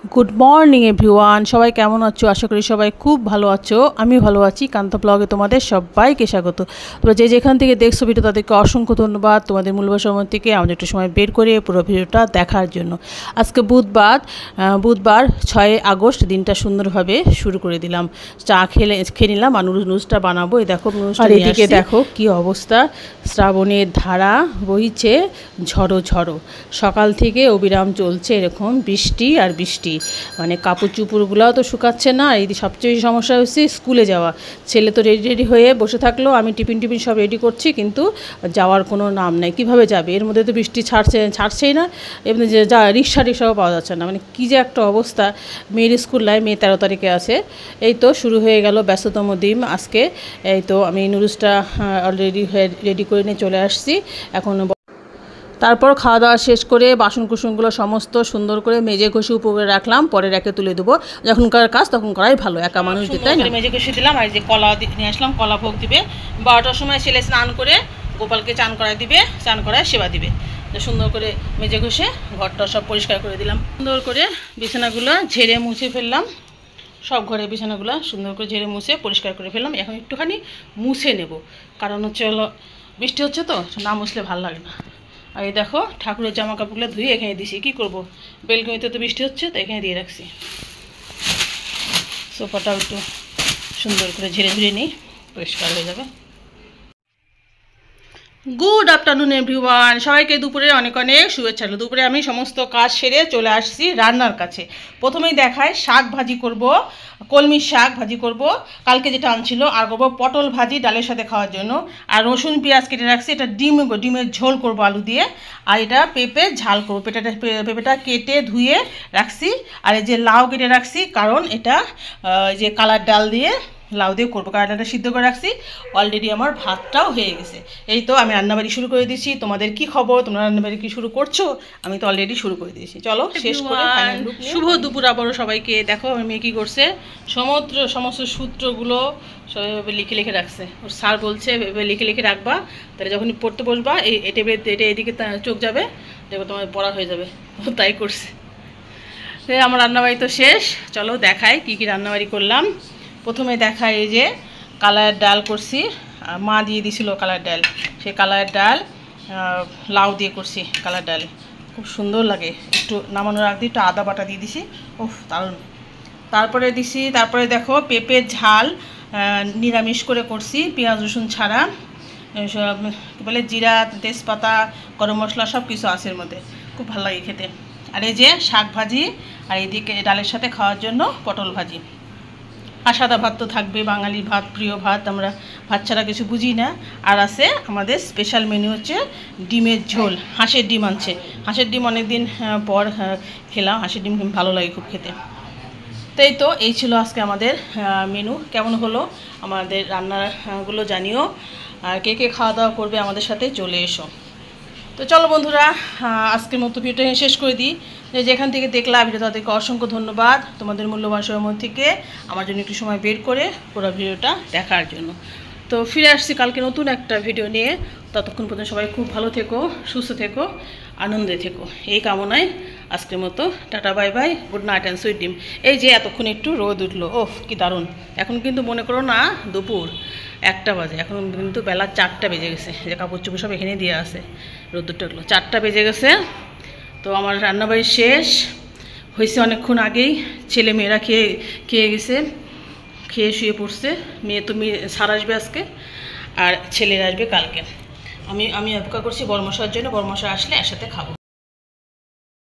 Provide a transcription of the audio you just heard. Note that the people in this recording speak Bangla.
গুড মর্নিং এভরিওয়ান, সবাই কেমন আছো? আশা করি সবাই খুব ভালো আছো। আমি ভালো আছি। কান্তা ব্লগে তোমাদের সবাইকে স্বাগত। তোমরা যে যেখান থেকে দেখছো ভিডিও তাদেরকে অসংখ্য ধন্যবাদ। তোমাদের মূল্যবান সময় থেকে আমাদের একটু সময় বের করে পুরো ভিডিওটা দেখার জন্য। আজকে বুধবার 6 আগস্ট, দিনটা সুন্দরভাবে শুরু করে দিলাম। চা খেয়ে নিলাম আর নুডলসটা বানাবো। এই দেখো নুডলসটা, এদিকে দেখো কি অবস্থা। শ্রাবণের ধারা বইছে ঝড়ো ঝড়ো। সকাল থেকে অবিরাম চলছে এরকম বৃষ্টি আর বৃষ্টি, মানে কাপড় চুপড়গুলোও তো শুকাচ্ছে না। এই সবচেয়ে সমস্যা হচ্ছে স্কুলে যাওয়া। ছেলে তো রেডি হয়ে বসে থাকলো, আমি টিফিন সব রেডি করছি, কিন্তু যাওয়ার কোনো নাম নাই। কিভাবে যাবে? এর মধ্যে তো বৃষ্টি ছাড়ছেই না। এমনি যে রিক্সাও পাওয়া যাচ্ছে না। মানে কী যে একটা অবস্থা। মেয়ের স্কুল নাই, মেয়ে 13 তারিখে আছে। এই তো শুরু হয়ে গেল ব্যস্ততম দিন আজকে। এই তো আমি নুডলসটা অলরেডি রেডি করে নিয়ে চলে আসছি। এখন তারপর খাওয়া দাওয়া শেষ করে বাসন কুসনগুলো সমস্ত সুন্দর করে মেজে ঘষে উপরে রাখলাম, পরে রেখে তুলে দেবো। যখনকার কাজ তখন করাই ভালো, একা মানুষ দিতে না। মেজে ঘষে দিলাম। আর যে কলা নিয়ে আসলাম, কলা ভোগ দিবে 12টার সময়। ছেলে স্নান করে গোপালকে চান করায় দিবে, চান করায় সেবা দিবে। সুন্দর করে মেজে ঘষে ঘরটা সব পরিষ্কার করে দিলাম। সুন্দর করে বিছানাগুলো ঝেড়ে মুছে ফেললাম। সব ঘরের বিছানাগুলো সুন্দর করে ঝেড়ে মুছে পরিষ্কার করে ফেললাম। এখন একটুখানি মুছে নেব, কারণ হচ্ছে বৃষ্টি হচ্ছে তো, না মুছলে ভালো লাগে না। আর এই দেখো ঠাকুরের জামা কাপড়গুলো ধুয়ে এখানে দিছি। কী করবো, বেলকনিতে তো বৃষ্টি হচ্ছে, তো এখানে দিয়ে রাখছি। সোফাটাও একটু সুন্দর করে ঝেড়ে নিই, পরিষ্কার হয়ে যাবে। গুড আফটারনুন এভরিওয়ান, সবাইকে দুপুরে অনেক অনেক শুভেচ্ছা। দুপুরে আমি সমস্ত কাজ সেরে চলে আসছি রান্নার কাছে। প্রথমেই দেখায় শাক ভাজি করব, কলমির শাক ভাজি করব, কালকে যেটা আনছিল। আর করবো পটল ভাজি ডালের সাথে খাওয়ার জন্য। আর রসুন পেঁয়াজ কেটে রাখছি, এটা ডিমের ঝোল করব আলু দিয়ে। আর এটা পেঁপে ঝাল করবো। পেঁপেটা কেটে ধুয়ে রাখছি। আর এই যে লাউ কেটে রাখছি, কারণ এটা যে কালার ডাল দিয়ে লাউ দিয়ে করবো। কালারটা সিদ্ধ করে রাখছি। অলরেডি আমার ভাতটাও হয়ে গেছে। এই তো আমি রান্নাবাড়ি শুরু করে দিয়েছি। তোমাদের কি খবর? তোমরা রান্নাবাড়ি কি শুরু করছো? আমি তো অলরেডি শুরু করে দিয়েছি। চলো শেষ করে শুভ দুপুর আবারও সবাইকে। দেখো আমার মেয়ে কী করছে, সমস্ত সূত্রগুলো সব লিখে রাখছে। ওর স্যার বলছে লিখে রাখবা, তাহলে যখন পড়তে বসবা এই টেবিলে এদিকে চোখ যাবে, দেখবো তোমার পড়া হয়ে যাবে। তাই করছে। আমার রান্নাবাড়ি তো শেষ। চলো দেখাই কি কি রান্নাবাড়ি করলাম। প্রথমে দেখায় এই যে কালার ডাল করছি, মা দিয়ে দিছিল কালার ডাল। সেই কালার ডাল লাউ দিয়ে করছি। কালার ডাল খুব সুন্দর লাগে। একটু নামানোর আগে একটু আদা বাটা দিয়ে দিছি, ওহ দারুণ। তারপরে দেখো পেঁপের ঝাল নিরামিষ করে করছি, পেঁয়াজ রসুন ছাড়া। কী বলে, জিরা তেজপাতা গরম মশলা সব কিছু আছে এর মধ্যে, খুব ভালো লাগে খেতে। আর এই যে শাক ভাজি, আর এদিকে ডালের সাথে খাওয়ার জন্য পটল ভাজি। আর সাদা ভাত তো থাকবে, বাঙালির ভাত, প্রিয় ভাত, আমরা ভাত ছাড়া কিছু বুঝি না। আর আছে আমাদের স্পেশাল মেনু হচ্ছে ডিমের ঝোল। হাঁসের ডিম আনছে। হাঁসের ডিম অনেক দিন পর খেলাম। হাঁসের ডিম ভালো লাগে খুব খেতে। তো এই ছিল আজকে আমাদের মেনু। কেমন হলো আমাদের রান্নাগুলো জানিও। আর কে কে খাওয়া দাওয়া করবে আমাদের সাথে চলে এসো। তো চলো বন্ধুরা, আজকের মতো ভিডিওটা শেষ করে দিই। যেখান থেকে দেখলাম ভিডিও তাদেরকে অসংখ্য ধন্যবাদ। তোমাদের মূল্যবান সময় থেকে আমার জন্য একটু সময় বের করে পুরো ভিডিওটা দেখার জন্য। তো ফিরে আসছি কালকে নতুন একটা ভিডিও নিয়ে। ততক্ষণ পর্যন্ত সবাই খুব ভালো থেকো, সুস্থ থেকো, আনন্দে থেকো, এই কামনায় আজকের মতো tata bye bye, good night and sweet ডিম। এই যে এতক্ষণ একটু রোদ উঠলো, ওফ কি দারুণ। এখন কিন্তু মনে করো না দুপুর 1টা বাজে, এখন কিন্তু বেলা 4টা বেজে গেছে। যে কাপড় চোপড় সব এখানে দিয়ে আসে, রোদ্দুরটা উঠলো, 4টা বেজে গেছে। তো আমার রান্নাবাড়ি শেষ হয়েছে অনেকক্ষণ আগেই। ছেলে মেয়েরা খেয়ে গেছে, খেয়ে শুয়ে পড়ছে। মেয়ে স্যার আসবে আজকে, আর ছেলেরা আসবে কালকে। আমি অপেক্ষা করছি বড়মশাইয়ের জন্য। বড়মশাই আসলে একসাথে খাবো।